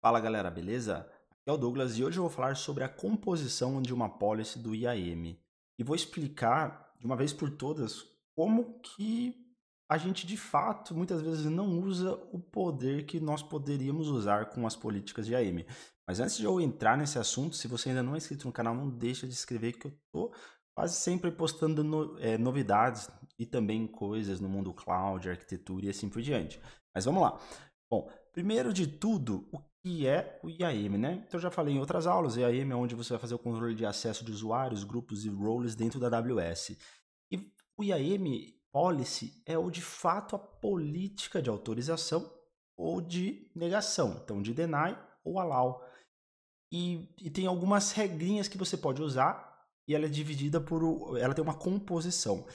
Fala galera, beleza? Aqui é o Douglas e hoje eu vou falar sobre a composição de uma policy do IAM. E vou explicar de uma vez por todas como que a gente de fato muitas vezes não usa o poder que nós poderíamos usar com as políticas de IAM. Mas antes de eu entrar nesse assunto, se você ainda não é inscrito no canal, não deixa de se inscrever que eu tô quase sempre postando novidades e também coisas no mundo cloud, arquitetura e assim por diante. Mas vamos lá. Bom, primeiro de tudo, o que é o IAM, né? Então, eu já falei em outras aulas, o IAM é onde você vai fazer o controle de acesso de usuários, grupos e roles dentro da AWS. E o IAM Policy é o de fato a política de autorização ou de negação, então de deny ou allow. E tem algumas regrinhas que você pode usar e ela é dividida ela tem uma composição.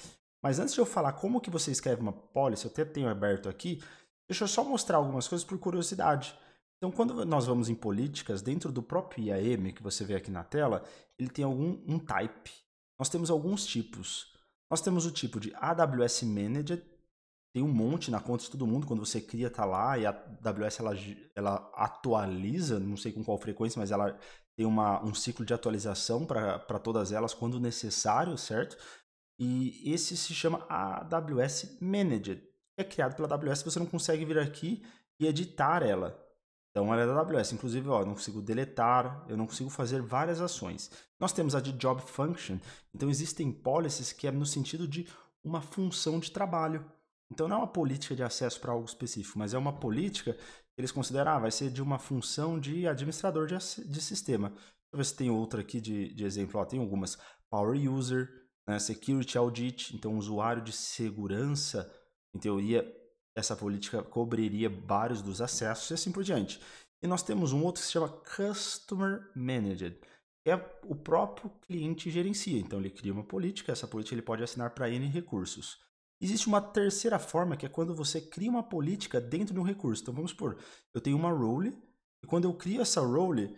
Mas antes de eu falar como que você escreve uma policy, eu até tenho aberto aqui, deixa eu só mostrar algumas coisas por curiosidade. Então, quando nós vamos em políticas, dentro do próprio IAM, que você vê aqui na tela, ele tem um type. Nós temos alguns tipos. Nós temos o tipo de AWS Managed, tem um monte na conta de todo mundo, quando você cria tá lá, e a AWS ela atualiza, não sei com qual frequência, mas ela tem um ciclo de atualização para todas elas quando necessário, certo? E esse se chama AWS Managed. É criado pela AWS, você não consegue vir aqui e editar ela. Então ela é da AWS. Inclusive, ó, eu não consigo deletar, eu não consigo fazer várias ações. Nós temos a de Job Function. Então existem policies que é no sentido de uma função de trabalho. Então não é uma política de acesso para algo específico, mas é uma política que eles consideram, vai ser de uma função de administrador de sistema. Deixa eu ver se tem outra aqui de exemplo. Ó, tem algumas. Power User, né, Security Audit, então usuário de segurança, em teoria, essa política cobriria vários dos acessos e assim por diante. E nós temos um outro que se chama Customer Managed, que é o próprio cliente gerencia. Então ele cria uma política, essa política ele pode assinar para N recursos. Existe uma terceira forma, que é quando você cria uma política dentro de um recurso. Então vamos supor, eu tenho uma role, e quando eu crio essa role,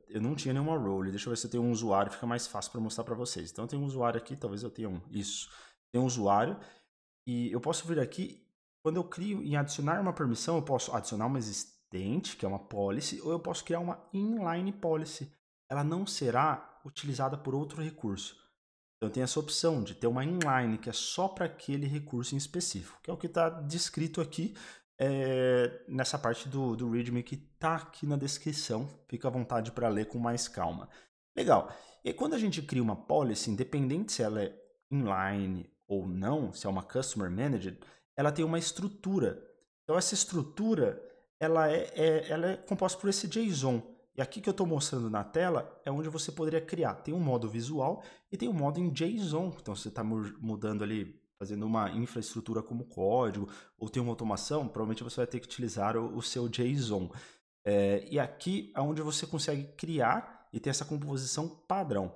eu não tinha nenhuma role. Deixa eu ver se eu tenho um usuário, fica mais fácil para mostrar para vocês. Então eu tenho um usuário aqui, talvez eu tenha um. Isso. Tem um usuário, e eu posso vir aqui, quando eu crio em adicionar uma permissão, eu posso adicionar uma existente, que é uma policy, ou eu posso criar uma inline policy. Ela não será utilizada por outro recurso. Então tem essa opção de ter uma inline, que é só para aquele recurso em específico, que é o que está descrito aqui nessa parte do README que está aqui na descrição. Fica à vontade para ler com mais calma. Legal. E quando a gente cria uma policy, independente se ela é inline ou não, se é uma Customer Managed, ela tem uma estrutura. Então essa estrutura ela é composta por esse JSON. E aqui que eu estou mostrando na tela é onde você poderia criar. Tem um modo visual e tem um modo em JSON. Então, você está mudando ali, fazendo uma infraestrutura como código, ou tem uma automação, provavelmente você vai ter que utilizar o seu JSON. E aqui é onde você consegue criar e ter essa composição padrão.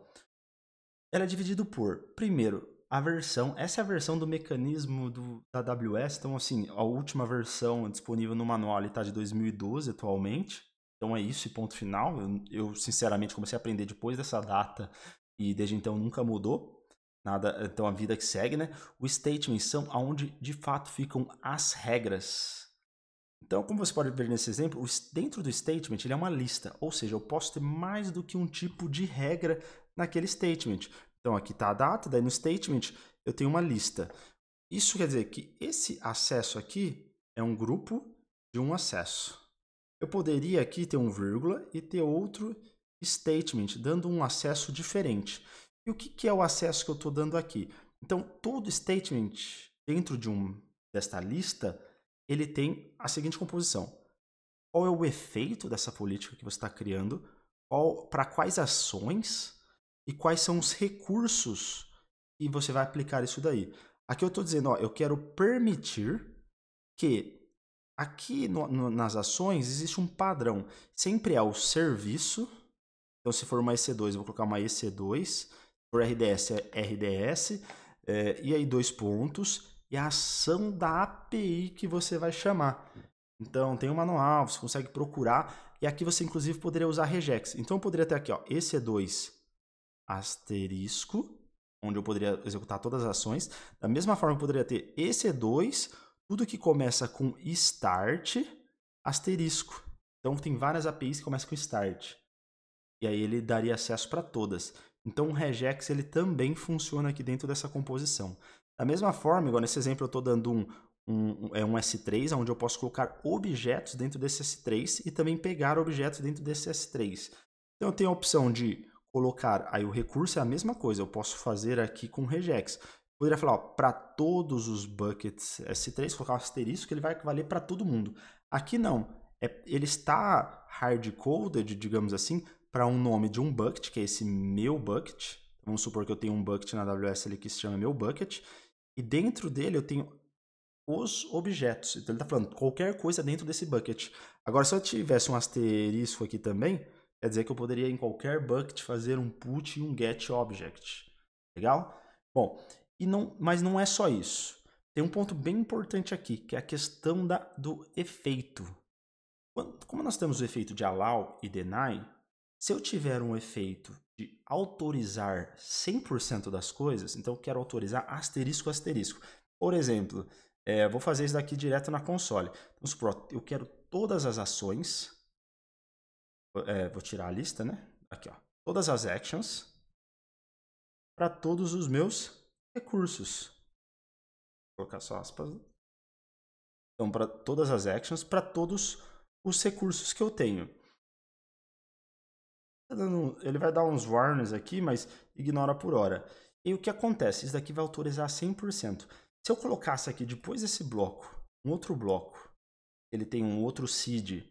Ela é dividida por, primeiro, a versão. Essa é a versão do mecanismo da AWS. Então, assim, a última versão disponível no manual está de 2012 atualmente. Então é isso e ponto final. Eu sinceramente comecei a aprender depois dessa data e desde então nunca mudou. Nada, então a vida que segue, né? Os statements são onde de fato ficam as regras. Então, como você pode ver nesse exemplo, dentro do statement ele é uma lista, ou seja, eu posso ter mais do que um tipo de regra naquele statement. Então aqui está a data, daí no statement eu tenho uma lista. Isso quer dizer que esse acesso aqui é um grupo de um acesso. Eu poderia aqui ter um vírgula e ter outro statement, dando um acesso diferente. E o que é o acesso que eu estou dando aqui? Então, todo statement dentro desta lista, ele tem a seguinte composição. Qual é o efeito dessa política que você está criando? Para quais ações? E quais são os recursos que você vai aplicar isso daí? Aqui eu estou dizendo, ó, eu quero permitir que aqui nas ações existe um padrão. Sempre é o serviço. Então, se for uma EC2, eu vou colocar uma EC2. Se for RDS, é RDS. E aí, 2 pontos. E a ação da API que você vai chamar. Então, tem um manual, você consegue procurar. E aqui você, inclusive, poderia usar regex. Então, eu poderia ter aqui, ó, EC2 asterisco, onde eu poderia executar todas as ações. Da mesma forma, eu poderia ter EC2, tudo que começa com start, asterisco. Então tem várias APIs que começam com start. E aí ele daria acesso para todas. Então o regex ele também funciona aqui dentro dessa composição. Da mesma forma, igual nesse exemplo eu estou dando um S3, onde eu posso colocar objetos dentro desse S3 e também pegar objetos dentro desse S3. Então eu tenho a opção de colocar, aí o recurso é a mesma coisa, eu posso fazer aqui com regex. Poderia falar, para todos os buckets S3, colocar um asterisco, que ele vai valer para todo mundo. Aqui não, ele está hard-coded, digamos assim, para um nome de um bucket, que é esse meu bucket. Vamos supor que eu tenho um bucket na AWS ali que se chama meu bucket, e dentro dele eu tenho os objetos. Então ele está falando qualquer coisa dentro desse bucket. Agora, se eu tivesse um asterisco aqui também, quer dizer que eu poderia em qualquer bucket fazer um put e um get object. Legal? Bom, mas não é só isso. Tem um ponto bem importante aqui, que é a questão do efeito. Como nós temos o efeito de allow e deny, se eu tiver um efeito de autorizar 100% das coisas, então eu quero autorizar asterisco, asterisco. Por exemplo, vou fazer isso daqui direto na console. Vamos supor, eu quero todas as ações, vou tirar a lista, né? Aqui, ó, todas as actions para todos os meus recursos. Vou colocar só aspas. Então, para todas as actions, para todos os recursos que eu tenho. Ele vai dar uns warnings aqui, mas ignora por hora. E o que acontece? Isso daqui vai autorizar 100%. Se eu colocasse aqui depois desse bloco, um outro bloco, ele tem um outro seed,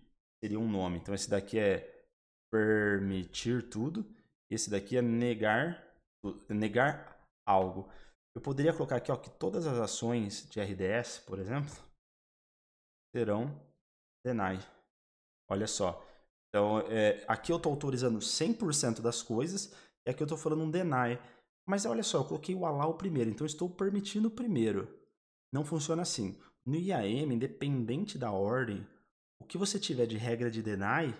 seria um nome. Então esse daqui é permitir tudo, esse daqui é negar algo. Eu poderia colocar aqui, ó, que todas as ações de RDS, por exemplo, serão deny. Olha só. Então, aqui eu estou autorizando 100% das coisas e aqui eu estou falando um deny. Mas olha só, eu coloquei o allow primeiro, então eu estou permitindo o primeiro. Não funciona assim. No IAM, independente da ordem, o que você tiver de regra de deny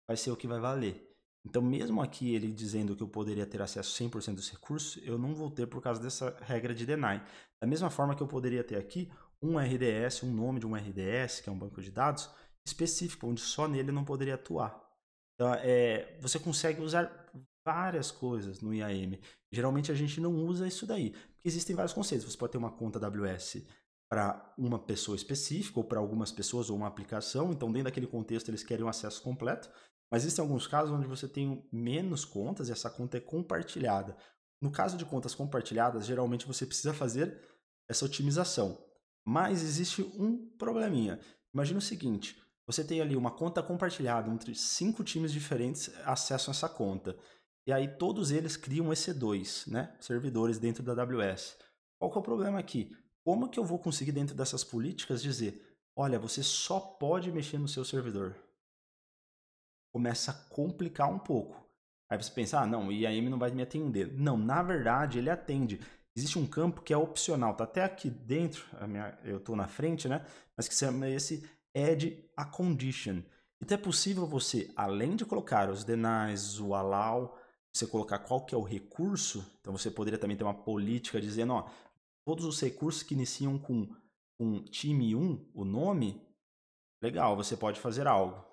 vai ser o que vai valer. Então, mesmo aqui ele dizendo que eu poderia ter acesso a 100% dos recursos, eu não vou ter por causa dessa regra de deny. Da mesma forma que eu poderia ter aqui um RDS, um nome de um RDS, que é um banco de dados, específico, onde só nele não poderia atuar. Então, você consegue usar várias coisas no IAM. Geralmente a gente não usa isso daí, porque existem vários conceitos. Você pode ter uma conta AWS para uma pessoa específica, ou para algumas pessoas, ou uma aplicação. Então, dentro daquele contexto, eles querem um acesso completo. Mas existem alguns casos onde você tem menos contas e essa conta é compartilhada. No caso de contas compartilhadas, geralmente você precisa fazer essa otimização. Mas existe um probleminha. Imagina o seguinte, você tem ali uma conta compartilhada entre 5 times diferentes acessam essa conta. E aí todos eles criam EC2, né? Servidores dentro da AWS. Qual que é o problema aqui? Como que eu vou conseguir dentro dessas políticas dizer, olha, você só pode mexer no seu servidor? Começa a complicar um pouco. Aí você pensa, não, o IAM não vai me atender. Não, na verdade ele atende. Existe um campo que é opcional, tá até aqui dentro, eu estou na frente, né? Mas que se chama esse add a condition. Então é possível você, além de colocar os denies, o allow, você colocar qual que é o recurso. Então você poderia também ter uma política dizendo, ó, todos os recursos que iniciam com time 1, o nome, legal, você pode fazer algo.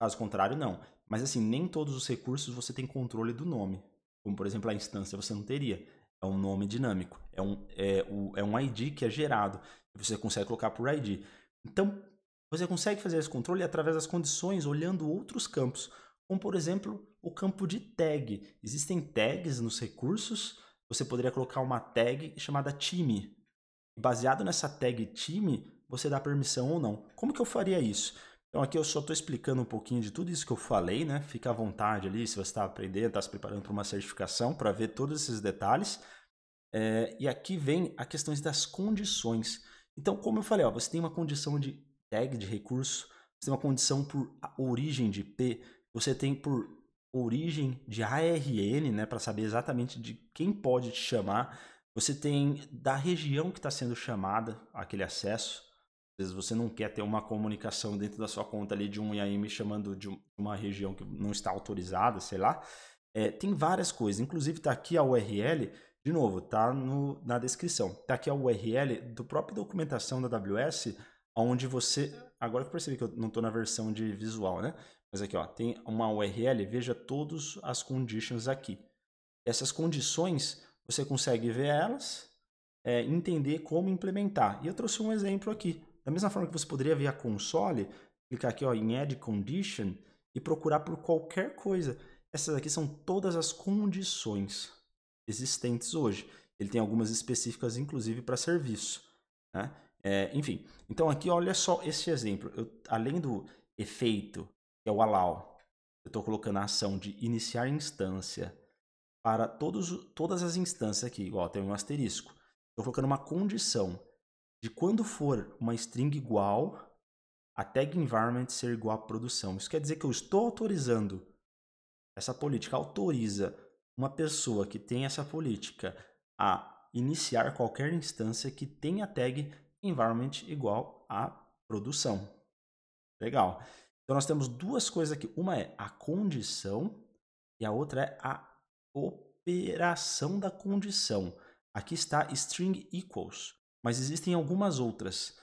Caso contrário, não. Mas assim, nem todos os recursos você tem controle do nome. Como, por exemplo, a instância você não teria. É um nome dinâmico. É um ID que é gerado. Você consegue colocar por ID. Então, você consegue fazer esse controle através das condições, olhando outros campos. Como, por exemplo, o campo de tag. Existem tags nos recursos. Você poderia colocar uma tag chamada time. Baseado nessa tag time, você dá permissão ou não. Como que eu faria isso? Então aqui eu só estou explicando um pouquinho de tudo isso que eu falei, né? Fica à vontade ali se você está aprendendo, está se preparando para uma certificação, para ver todos esses detalhes. E aqui vem a questão das condições. Então, como eu falei, ó, você tem uma condição de tag de recurso, você tem uma condição por origem de IP, você tem por origem de ARN, né, para saber exatamente de quem pode te chamar. Você tem da região que está sendo chamada aquele acesso. Às vezes você não quer ter uma comunicação dentro da sua conta ali de um IAM chamando de uma região que não está autorizada, sei lá. Tem várias coisas, inclusive está aqui a URL, de novo, está na descrição. Está aqui a URL do próprio documentação da AWS, onde você... Agora que eu percebi que eu não estou na versão de visual, né? Mas aqui, ó, tem uma URL, veja todas as conditions aqui. Essas condições, você consegue ver elas, entender como implementar. E eu trouxe um exemplo aqui. Da mesma forma que você poderia ver a console, clicar aqui ó, em Add Condition e procurar por qualquer coisa. Essas aqui são todas as condições existentes hoje. Ele tem algumas específicas, inclusive, para serviço. Né? Enfim, então aqui olha só esse exemplo. Além do efeito, que é o allow, eu estou colocando a ação de iniciar instância para todas as instâncias aqui. Ó, tem um asterisco. Estou colocando uma condição de quando for uma string igual, a tag environment ser igual à produção. Isso quer dizer que eu estou autorizando, essa política autoriza uma pessoa que tem essa política a iniciar qualquer instância que tenha tag environment igual à produção. Legal. Então nós temos duas coisas aqui. Uma é a condição e a outra é a operação da condição. Aqui está string equals, mas existem algumas outras.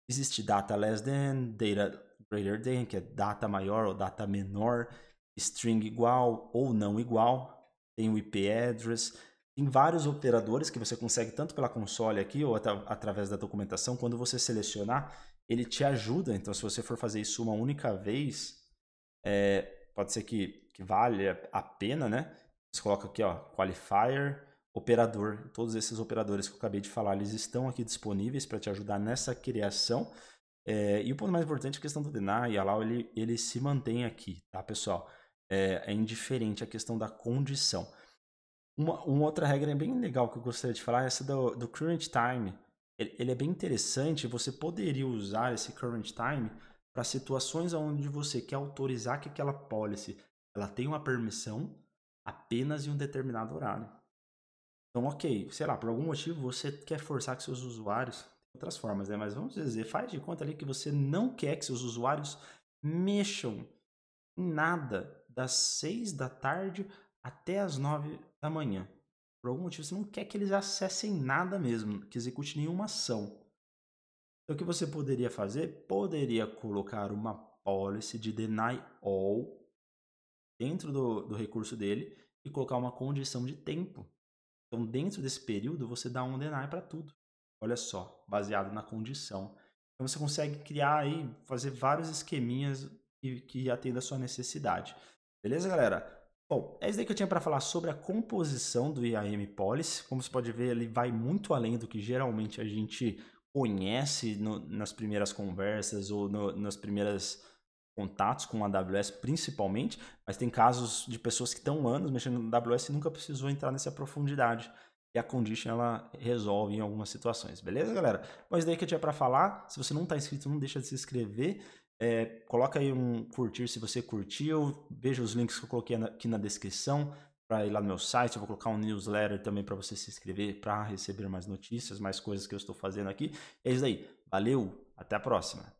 Existe data less than, data greater than, que é data maior ou data menor, string igual ou não igual, tem o IP address, tem vários operadores que você consegue tanto pela console aqui ou através da documentação. Quando você selecionar, ele te ajuda. Então, se você for fazer isso uma única vez, pode ser que valha a pena, né? Você coloca aqui, ó, qualifier, operador. Todos esses operadores que eu acabei de falar, eles estão aqui disponíveis para te ajudar nessa criação. E o ponto mais importante é a questão do deny e allow, ele se mantém aqui, tá, pessoal? É indiferente a questão da condição. Uma outra regra bem legal que eu gostaria de falar é essa do current time. Ele é bem interessante, você poderia usar esse current time para situações onde você quer autorizar que aquela policy ela tenha uma permissão apenas em um determinado horário. Então, ok, sei lá, por algum motivo você quer forçar que seus usuários, outras formas, né? Mas vamos dizer, faz de conta ali que você não quer que seus usuários mexam em nada das 6 da tarde até as 9 da manhã. Por algum motivo você não quer que eles acessem nada mesmo, que execute nenhuma ação. Então o que você poderia fazer? Poderia colocar uma policy de deny all dentro do recurso dele e colocar uma condição de tempo. Então, dentro desse período, você dá um deny para tudo. Olha só, baseado na condição. Então, você consegue criar aí, fazer vários esqueminhas que atendam a sua necessidade. Beleza, galera? Bom, é isso aí que eu tinha para falar sobre a composição do IAM Policy. Como você pode ver, ele vai muito além do que geralmente a gente conhece nas primeiras conversas ou nas primeiras contatos com a AWS principalmente, mas tem casos de pessoas que estão anos mexendo no AWS e nunca precisou entrar nessa profundidade. E a Condition ela resolve em algumas situações, beleza, galera? Mas daí que eu tinha para falar, se você não está inscrito, não deixa de se inscrever, coloca aí um curtir se você curtiu, veja os links que eu coloquei aqui na descrição para ir lá no meu site, eu vou colocar um newsletter também para você se inscrever, para receber mais notícias, mais coisas que eu estou fazendo aqui. É isso aí, valeu, até a próxima!